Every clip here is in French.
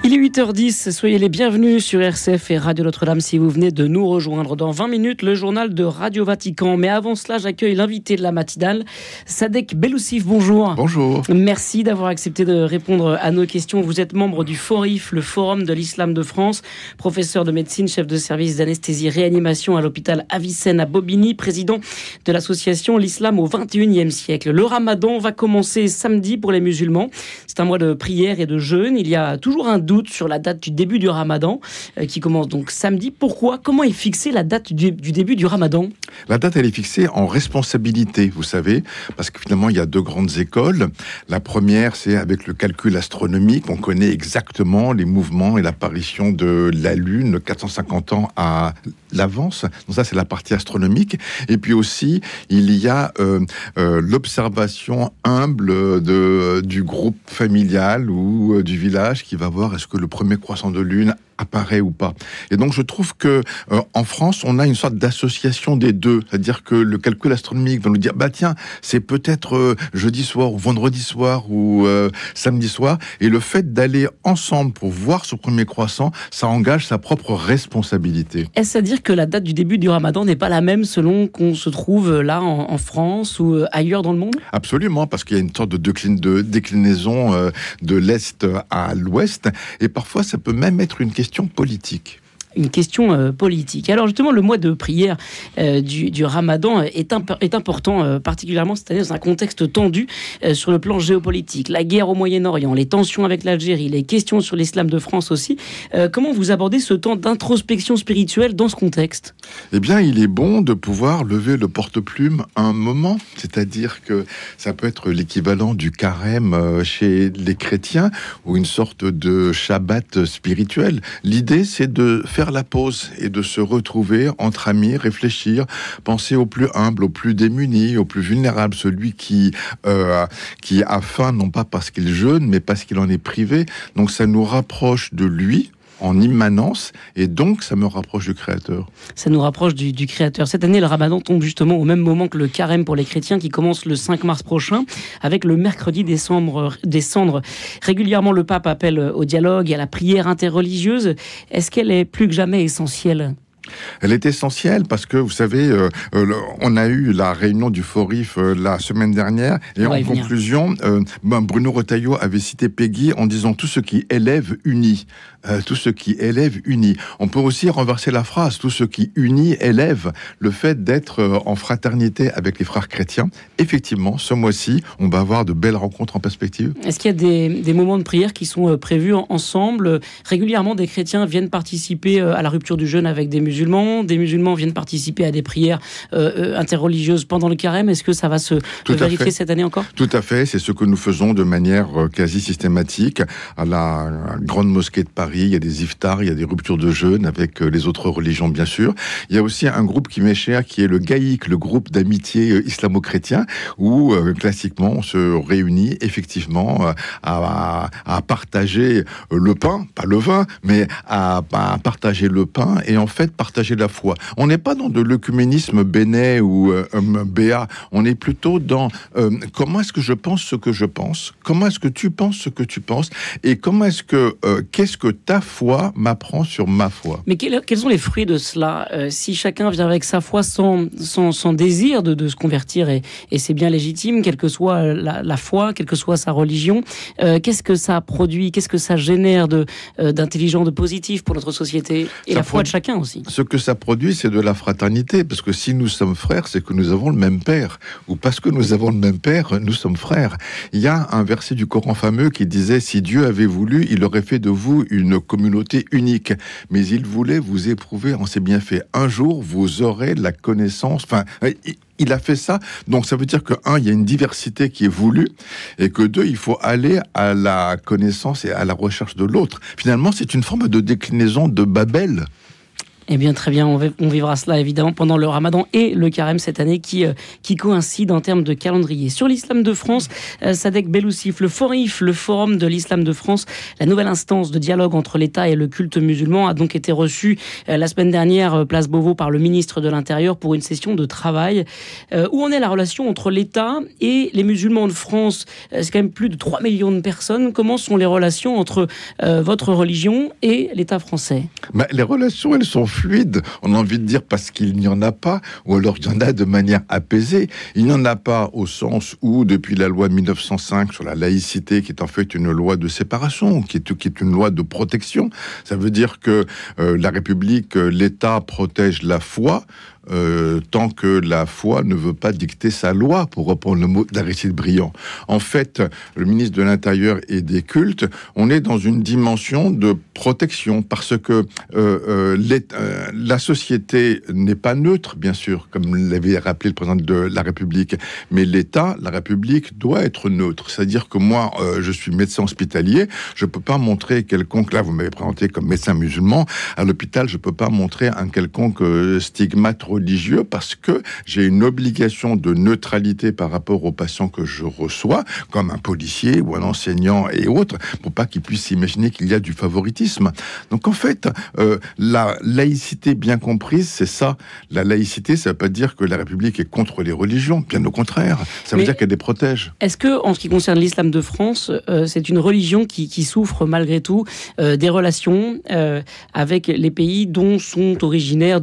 Il est 8h10, soyez les bienvenus sur RCF et Radio Notre-Dame si vous venez de nous rejoindre. Dans 20 minutes, le journal de Radio Vatican. Mais avant cela, j'accueille l'invité de la matinale, Sadek Beloussif. Bonjour. Bonjour. Merci d'avoir accepté de répondre à nos questions. Vous êtes membre du FORIF, le Forum de l'Islam de France, professeur de médecine, chef de service d'anesthésie-réanimation à l'hôpital Avicenne à Bobigny, président de l'association L'Islam au XXIe siècle. Le Ramadan va commencer samedi pour les musulmans. C'est un mois de prière et de jeûne. Il y a toujours un doute sur la date du début du Ramadan, qui commence donc samedi. Pourquoi ? Comment est fixée la date du début du Ramadan ? La date, elle est fixée en responsabilité, vous savez, parce que finalement, il y a deux grandes écoles. La première, c'est avec le calcul astronomique. On connaît exactement les mouvements et l'apparition de la Lune 450 ans à l'avance. Donc ça, c'est la partie astronomique. Et puis aussi, il y a l'observation humble du groupe familial ou du village qui va voir est-ce que le premier croissant de lune apparaît ou pas. Et donc je trouve que en France, on a une sorte d'association des deux, c'est-à-dire que le calcul astronomique va nous dire tiens, c'est peut-être jeudi soir ou vendredi soir ou samedi soir, et le fait d'aller ensemble pour voir ce premier croissant, ça engage sa propre responsabilité. Est-ce à dire que la date du début du Ramadan n'est pas la même selon qu'on se trouve là en France ou ailleurs dans le monde ? Absolument, parce qu'il y a une sorte de déclinaison de l'Est à l'Ouest, et parfois ça peut même être une question politique. Une question politique. Alors justement, le mois de prière du Ramadan est important, particulièrement cette année dans un contexte tendu sur le plan géopolitique. La guerre au Moyen-Orient, les tensions avec l'Algérie, les questions sur l'islam de France aussi. Comment vous abordez ce temps d'introspection spirituelle dans ce contexte ? Eh bien, il est bon de pouvoir lever le porte-plume un moment. C'est-à-dire que ça peut être l'équivalent du carême chez les chrétiens ou une sorte de Shabbat spirituel. L'idée, c'est de faire la pause et de se retrouver entre amis, réfléchir, penser au plus humble, au plus démuni, au plus vulnérable, celui qui a faim, non pas parce qu'il jeûne, mais parce qu'il en est privé. Donc ça nous rapproche de lui en immanence, et donc ça me rapproche du Créateur. Ça nous rapproche du Créateur. Cette année, le Ramadan tombe justement au même moment que le carême pour les chrétiens, qui commence le 5 mars prochain, avec le mercredi des cendres. Régulièrement, le pape appelle au dialogue et à la prière interreligieuse. Est-ce qu'elle est plus que jamais essentielle ? Elle est essentielle parce que, vous savez, on a eu la réunion du FORIF la semaine dernière, et en conclusion, Bruno Retailleau avait cité Péguy en disant « tout ce qui élève unit ». Tout ce qui élève unit. On peut aussi renverser la phrase, tout ce qui unit élève. Le fait d'être en fraternité avec les frères chrétiens, effectivement, ce mois-ci, on va avoir de belles rencontres en perspective. Est-ce qu'il y a des moments de prière qui sont prévus ensemble ? Régulièrement, des chrétiens viennent participer à la rupture du jeûne avec des musulmans viennent participer à des prières interreligieuses pendant le carême. Est-ce que ça va se vérifier cette année encore ? Tout à fait, c'est ce que nous faisons de manière quasi systématique à la Grande Mosquée de Paris. Il y a des iftars, il y a des ruptures de jeûne avec les autres religions, bien sûr. Il y a aussi un groupe qui m'est cher, qui est le GAIC, le groupe d'amitié islamo-chrétien, où classiquement on se réunit effectivement à partager le pain, pas le vin, mais à partager le pain et en fait partager la foi. On n'est pas dans de l'œcuménisme béné ou béat, on est plutôt dans comment est-ce que je pense ce que je pense, comment est-ce que tu penses ce que tu penses, et comment est-ce que qu'est-ce que ta foi m'apprend sur ma foi. Mais quels sont les fruits de cela ? Si chacun vient avec sa foi sans désir de se convertir, et c'est bien légitime, quelle que soit la foi, quelle que soit sa religion, qu'est-ce que ça produit ? Qu'est-ce que ça génère d'intelligent, de positif pour notre société ? Et ça la foi de chacun aussi. Ce que ça produit, c'est de la fraternité, parce que si nous sommes frères, c'est que nous avons le même Père. Ou parce que nous avons le même Père, nous sommes frères. Il y a un verset du Coran fameux qui disait « Si Dieu avait voulu, il aurait fait de vous une communauté unique, mais il voulait vous éprouver en ses bienfaits. Un jour, vous aurez la connaissance... » Enfin, il a fait ça, donc ça veut dire que, un, il y a une diversité qui est voulue, et que deux, il faut aller à la connaissance et à la recherche de l'autre. Finalement, c'est une forme de déclinaison de Babel. Eh bien, très bien, on vivra cela évidemment pendant le Ramadan et le Carême cette année qui coïncide en termes de calendrier. Sur l'islam de France, Sadek Beloussif, le FORIF, le Forum de l'islam de France, la nouvelle instance de dialogue entre l'État et le culte musulman, a donc été reçue la semaine dernière, place Beauvau, par le ministre de l'Intérieur pour une session de travail. Où en est la relation entre l'État et les musulmans de France? C'est quand même plus de 3 millions de personnes. Comment sont les relations entre votre religion et l'État français? Les relations, elles sont fluide, on a envie de dire, parce qu'il n'y en a pas, ou alors il y en a de manière apaisée. Il n'y en a pas au sens où, depuis la loi 1905 sur la laïcité, qui est en fait une loi de séparation, qui est une loi de protection, ça veut dire que la République, l'État protège la foi, tant que la foi ne veut pas dicter sa loi, pour reprendre le mot d'Aristide Briand. En fait, le ministre de l'Intérieur et des Cultes, on est dans une dimension de protection, parce que la société n'est pas neutre, bien sûr, comme l'avait rappelé le président de la République, mais l'État, la République, doit être neutre. C'est-à-dire que moi, je suis médecin hospitalier, je ne peux pas montrer quelconque, là vous m'avez présenté comme médecin musulman, à l'hôpital, je ne peux pas montrer un quelconque stigmate religieux, parce que j'ai une obligation de neutralité par rapport aux patients que je reçois, comme un policier ou un enseignant et autres, pour pas qu'ils puissent imaginer qu'il y a du favoritisme. Donc en fait, la laïcité bien comprise, c'est ça. La laïcité, ça ne veut pas dire que la République est contre les religions, bien au contraire. Ça veut dire qu'elle les protège. Est-ce que, en ce qui concerne l'islam de France, c'est une religion qui souffre malgré tout des relations avec les pays d'où sont originaires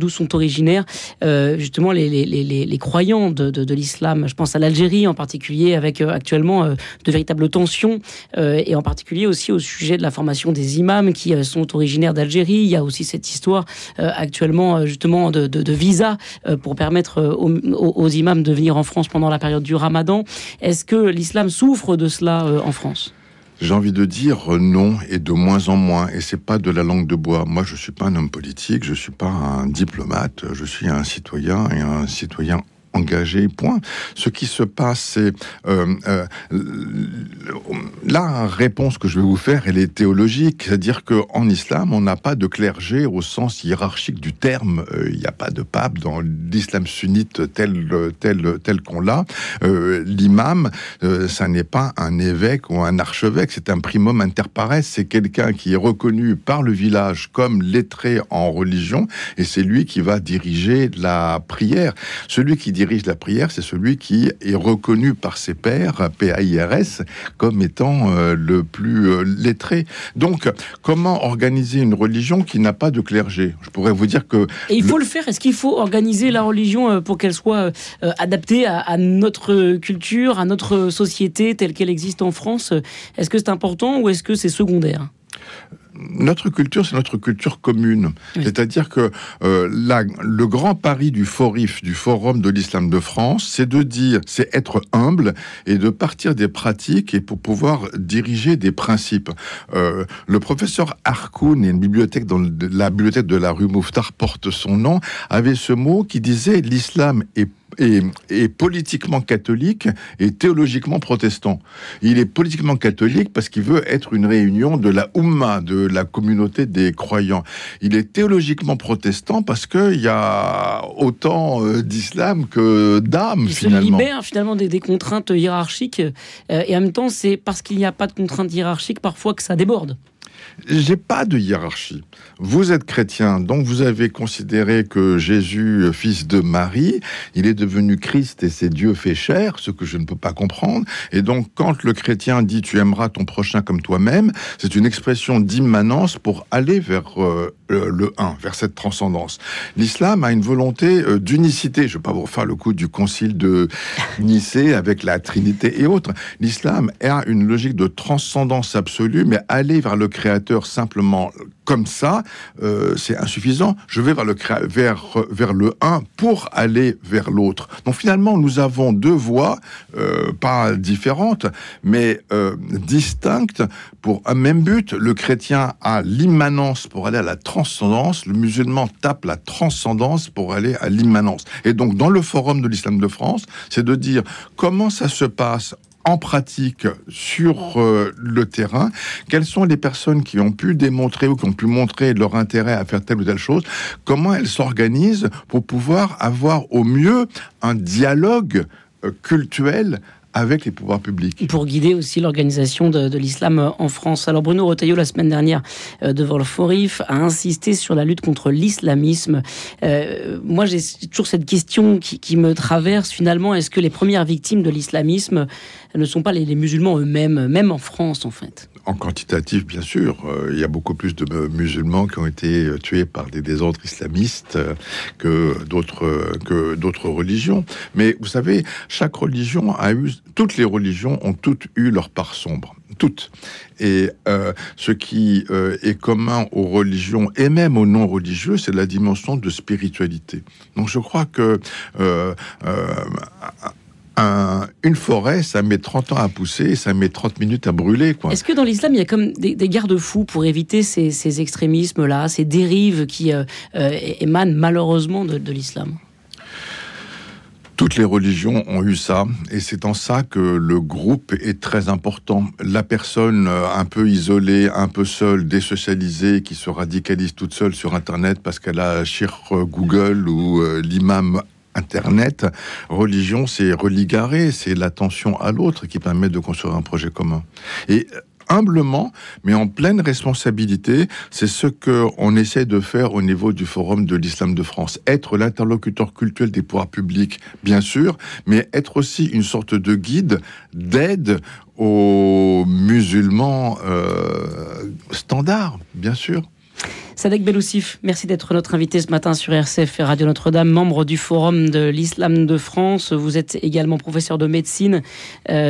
justement les croyants de l'islam? Je pense à l'Algérie en particulier, avec actuellement de véritables tensions, et en particulier aussi au sujet de la formation des imams qui sont originaires d'Algérie. Il y a aussi cette histoire actuellement justement de visa pour permettre aux imams de venir en France pendant la période du Ramadan. Est-ce que l'islam souffre de cela en France ? J'ai envie de dire non, et de moins en moins, et c'est pas de la langue de bois. Moi, je suis pas un homme politique, je suis pas un diplomate, je suis un citoyen, et un citoyen engagé, point. Ce qui se passe, c'est la réponse que je vais vous faire, elle est théologique, c'est-à-dire qu'en islam, on n'a pas de clergé au sens hiérarchique du terme. Il n'y a pas de pape dans l'islam sunnite tel qu'on l'a. L'imam, ça n'est pas un évêque ou un archevêque, c'est un primum inter pares, c'est quelqu'un qui est reconnu par le village comme lettré en religion, et c'est lui qui va diriger la prière. Celui qui dirige la prière, c'est celui qui est reconnu par ses pairs, PAIRS, comme étant le plus lettré. Donc, comment organiser une religion qui n'a pas de clergé? Je pourrais vous dire que... Et il faut le faire. Est-ce qu'il faut organiser la religion pour qu'elle soit adaptée à notre culture, à notre société telle qu'elle existe en France? Est-ce que c'est important ou est-ce que c'est secondaire? Notre culture, c'est notre culture commune. Oui. C'est-à-dire que le grand pari du FORIF, du Forum de l'Islam de France, c'est être humble et de partir des pratiques et pour pouvoir diriger des principes. Le professeur Harkoun, une bibliothèque la bibliothèque de la rue Mouffetard porte son nom, avait ce mot qui disait: l'islam est politiquement catholique et théologiquement protestant. Il est politiquement catholique parce qu'il veut être une réunion de la Oumma, de la communauté des croyants. Il est théologiquement protestant parce qu'il y a autant d'islam que d'âme, finalement. Il se libère finalement des contraintes hiérarchiques, et en même temps, c'est parce qu'il n'y a pas de contraintes hiérarchiques parfois que ça déborde. J'ai pas de hiérarchie. Vous êtes chrétien, donc vous avez considéré que Jésus, fils de Marie, il est devenu Christ et c'est Dieu fait chair, ce que je ne peux pas comprendre. Et donc, quand le chrétien dit « tu aimeras ton prochain comme toi-même », c'est une expression d'immanence pour aller vers le un, vers cette transcendance. L'islam a une volonté d'unicité. Je ne vais pas vous refaire le coup du concile de Nicée avec la Trinité et autres. L'islam a une logique de transcendance absolue, mais aller vers le Créateur simplement comme ça, c'est insuffisant. Je vais vers le un pour aller vers l'autre. Donc finalement, nous avons deux voies, pas différentes, mais distinctes pour un même but. Le chrétien a l'immanence pour aller à la transcendance. Le musulman tape la transcendance pour aller à l'immanence. Et donc, dans le Forum de l'Islam de France, c'est de dire comment ça se passe en pratique sur le terrain, quelles sont les personnes qui ont pu démontrer ou qui ont pu montrer leur intérêt à faire telle ou telle chose, comment elles s'organisent pour pouvoir avoir au mieux un dialogue cultuel avec les pouvoirs publics. Pour guider aussi l'organisation de l'islam en France. Alors Bruno Retailleau, la semaine dernière, devant le Forif, a insisté sur la lutte contre l'islamisme. Moi, j'ai toujours cette question qui me traverse. Finalement, est-ce que les premières victimes de l'islamisme ne sont pas les musulmans eux-mêmes, même en France, en fait? En quantitatif, bien sûr. Il y a beaucoup plus de musulmans qui ont été tués par des désordres islamistes que d'autres religions. Mais vous savez, chaque religion toutes les religions ont toutes eu leur part sombre. Toutes. Et ce qui est commun aux religions et même aux non-religieux, c'est la dimension de spiritualité. Donc je crois que une forêt, ça met 30 ans à pousser et ça met 30 minutes à brûler, quoi. Est-ce que dans l'islam, il y a comme des garde-fous pour éviter ces extrémismes-là, ces dérives qui émanent malheureusement de l'islam? Toutes les religions ont eu ça, et c'est en ça que le groupe est très important. La personne un peu isolée, un peu seule, désocialisée, qui se radicalise toute seule sur Internet parce qu'elle a Google ou l'imam Internet. Religion, c'est religarer, c'est l'attention à l'autre qui permet de construire un projet commun. Et humblement, mais en pleine responsabilité, c'est ce qu'on essaie de faire au niveau du Forum de l'Islam de France. Être l'interlocuteur culturel des pouvoirs publics, bien sûr, mais être aussi une sorte de guide, d'aide aux musulmans standards, bien sûr. Sadek Beloussif, merci d'être notre invité ce matin sur RCF et Radio Notre-Dame, membre du Forum de l'Islam de France. Vous êtes également professeur de médecine,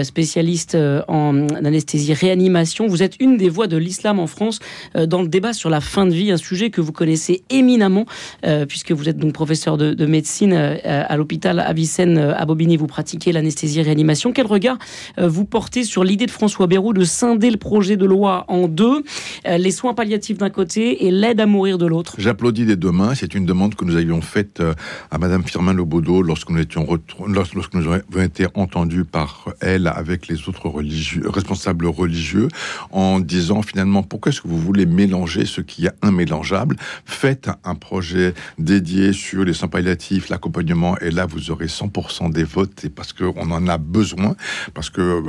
spécialiste en anesthésie-réanimation. Vous êtes une des voix de l'islam en France dans le débat sur la fin de vie, un sujet que vous connaissez éminemment, puisque vous êtes donc professeur de médecine à l'hôpital Avicenne à Bobigny. Vous pratiquez l'anesthésie-réanimation. Quel regard vous portez sur l'idée de François Bayrou de scinder le projet de loi en deux, les soins palliatifs d'un côté et l'aide à mourir de l'autre? J'applaudis des deux mains. C'est une demande que nous avions faite à Madame Firmin Lebaudot lorsque nous avons été entendus par elle avec les autres responsables religieux, en disant finalement pourquoi est-ce que vous voulez mélanger ce qui est immélangeable? Faites un projet dédié sur les soins palliatifs, l'accompagnement, et là vous aurez 100% des votes, et parce qu'on en a besoin, parce que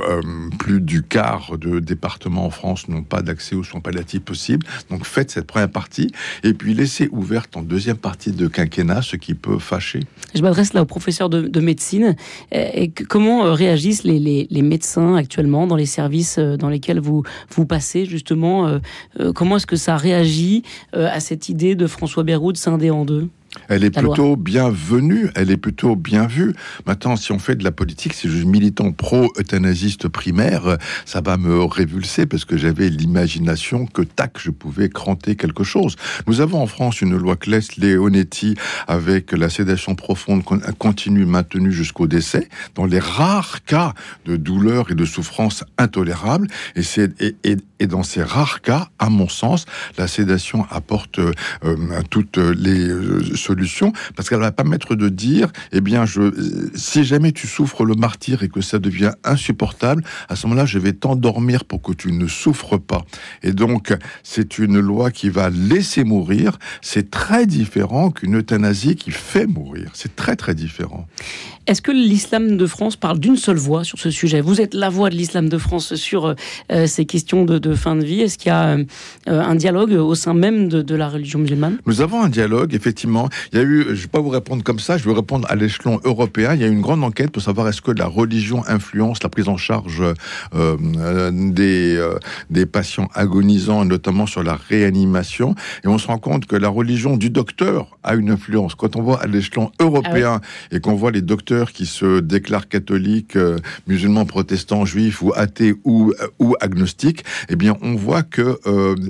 plus du quart de départements en France n'ont pas d'accès aux soins palliatifs possibles. Donc faites cette première partie, et puis laissez ouverte en deuxième partie de quinquennat ce qui peut fâcher. Je m'adresse là aux professeurs de médecine. Comment réagissent les médecins actuellement dans les services dans lesquels vous passez, justement? Comment est-ce que ça réagit à cette idée de François Bayrou de scinder en deux? Elle est plutôt bienvenue, elle est plutôt bien vue. Maintenant, si on fait de la politique, si je suis militant pro-euthanasiste primaire, ça va me révulser parce que j'avais l'imagination que, je pouvais cranter quelque chose. Nous avons en France une loi Claes-Leonetti avec la sédation profonde continue maintenue jusqu'au décès, dans les rares cas de douleur et de souffrance intolérables. Et dans ces rares cas, à mon sens, la sédation apporte toutes les solution, parce qu'elle va permettre de dire, eh bien, si jamais tu souffres le martyre et que ça devient insupportable, à ce moment-là, je vais t'endormir pour que tu ne souffres pas. Et donc, c'est une loi qui va laisser mourir. C'est très différent qu'une euthanasie qui fait mourir. C'est très, très différent. Est-ce que l'islam de France parle d'une seule voix sur ce sujet? Vous êtes la voix de l'islam de France sur ces questions de fin de vie. Est-ce qu'il y a un dialogue au sein même de la religion musulmane? Nous avons un dialogue, effectivement. Il y a eu, je ne vais pas vous répondre comme ça, je vais répondre à l'échelon européen. Il y a eu une grande enquête pour savoir est-ce que la religion influence la prise en charge des patients agonisants, notamment sur la réanimation. Et on se rend compte que la religion du docteur a une influence. Quand on voit à l'échelon européen et qu'on voit les docteurs qui se déclarent catholiques, musulmans, protestants, juifs ou athées ou agnostiques, eh bien, on voit que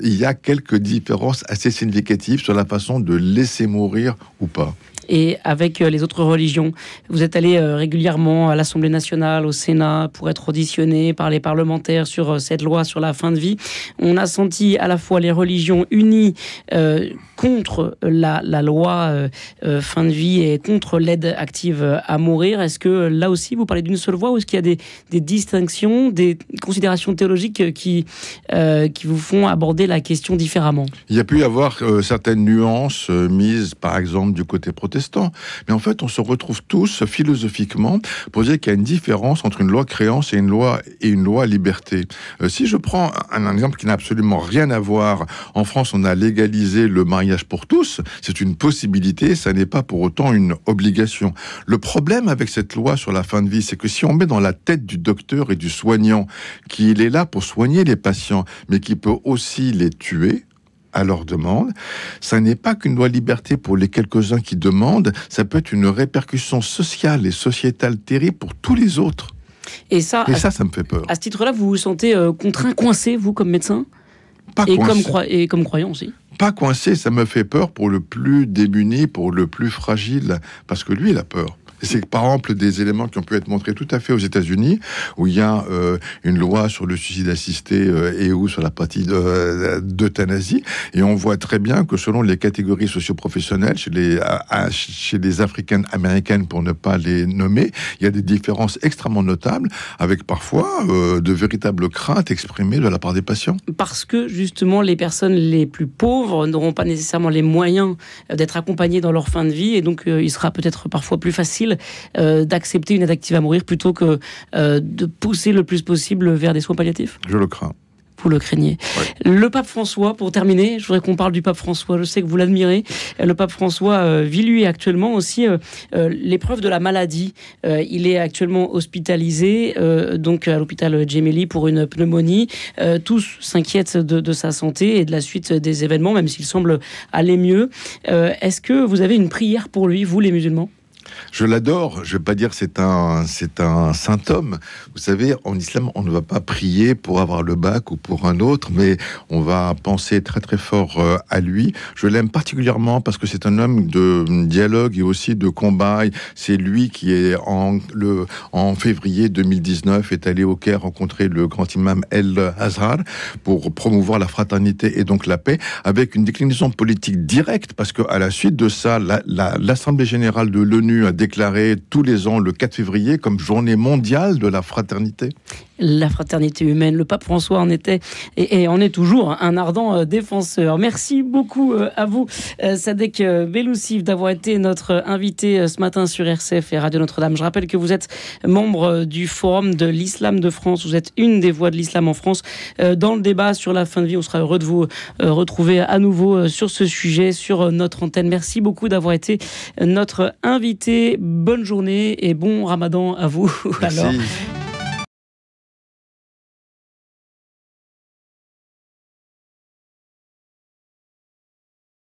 il y a quelques différences assez significatives sur la façon de laisser mourir ou pas. et avec les autres religions. Vous êtes allé régulièrement à l'Assemblée nationale, au Sénat, pour être auditionné par les parlementaires sur cette loi sur la fin de vie. On a senti à la fois les religions unies contre la loi fin de vie et contre l'aide active à mourir. Est-ce que là aussi vous parlez d'une seule voix, ou est-ce qu'il y a des distinctions, des considérations théologiques qui vous font aborder la question différemment? Il y a pu y avoir certaines nuances mises, par exemple, du côté protestant. Mais en fait, on se retrouve tous philosophiquement pour dire qu'il y a une différence entre une loi créance et une loi liberté. Si je prends un exemple qui n'a absolument rien à voir, en France, on a légalisé le mariage pour tous. C'est une possibilité, ça n'est pas pour autant une obligation. Le problème avec cette loi sur la fin de vie, c'est que si on met dans la tête du docteur et du soignant qu'il est là pour soigner les patients, mais qui peut aussi les tuer à leur demande, ça n'est pas qu'une loi liberté pour les quelques-uns qui demandent, ça peut être une répercussion sociale et sociétale terrible pour tous les autres. Et ça me fait peur. À ce titre-là, vous vous sentez contraint, coincé, vous, comme médecin? Pas et comme croyant aussi? Pas coincé, ça me fait peur pour le plus démuni, pour le plus fragile, parce que lui, il a peur. C'est par exemple des éléments qui ont pu être montrés tout à fait aux États-Unis, où il y a une loi sur le suicide assisté et ou sur la partie d'euthanasie, et on voit très bien que selon les catégories socio-professionnelles, chez les africaines américaines, pour ne pas les nommer, il y a des différences extrêmement notables, avec parfois de véritables craintes exprimées de la part des patients. Parce que justement, les personnes les plus pauvres n'auront pas nécessairement les moyens d'être accompagnées dans leur fin de vie, et donc il sera peut-être parfois plus facile d'accepter une aide active à mourir plutôt que de pousser le plus possible vers des soins palliatifs? Je le crains. Vous le craignez. Ouais. Le pape François, pour terminer, je voudrais qu'on parle du pape François. Je sais que vous l'admirez. Le pape François vit lui actuellement aussi l'épreuve de la maladie. Il est actuellement hospitalisé donc à l'hôpital Gemelli pour une pneumonie. Tous s'inquiètent de sa santé et de la suite des événements, même s'il semble aller mieux. Est-ce que vous avez une prière pour lui, vous les musulmans? Je l'adore. Je ne vais pas dire que c'est un saint homme. Vous savez, en islam, on ne va pas prier pour avoir le bac ou pour un autre, mais on va penser très très fort à lui. Je l'aime particulièrement parce que c'est un homme de dialogue et aussi de combat. C'est lui qui est en février 2019 est allé au Caire rencontrer le grand imam El Azhar pour promouvoir la fraternité et donc la paix, avec une déclinaison politique directe, parce qu'à la suite de ça, l'Assemblée générale de l'ONU a déclaré tous les ans le 4 février comme journée mondiale de la fraternité. La fraternité humaine. Le pape François en était et en est toujours un ardent défenseur. Merci beaucoup à vous, Sadek Belloussif, d'avoir été notre invité ce matin sur RCF et Radio Notre-Dame. Je rappelle que vous êtes membre du Forum de l'Islam de France. Vous êtes une des voix de l'islam en France. Dans le débat sur la fin de vie, on sera heureux de vous retrouver à nouveau sur ce sujet, sur notre antenne. Merci beaucoup d'avoir été notre invité. Bonne journée et bon Ramadan à vous. Merci. Alors.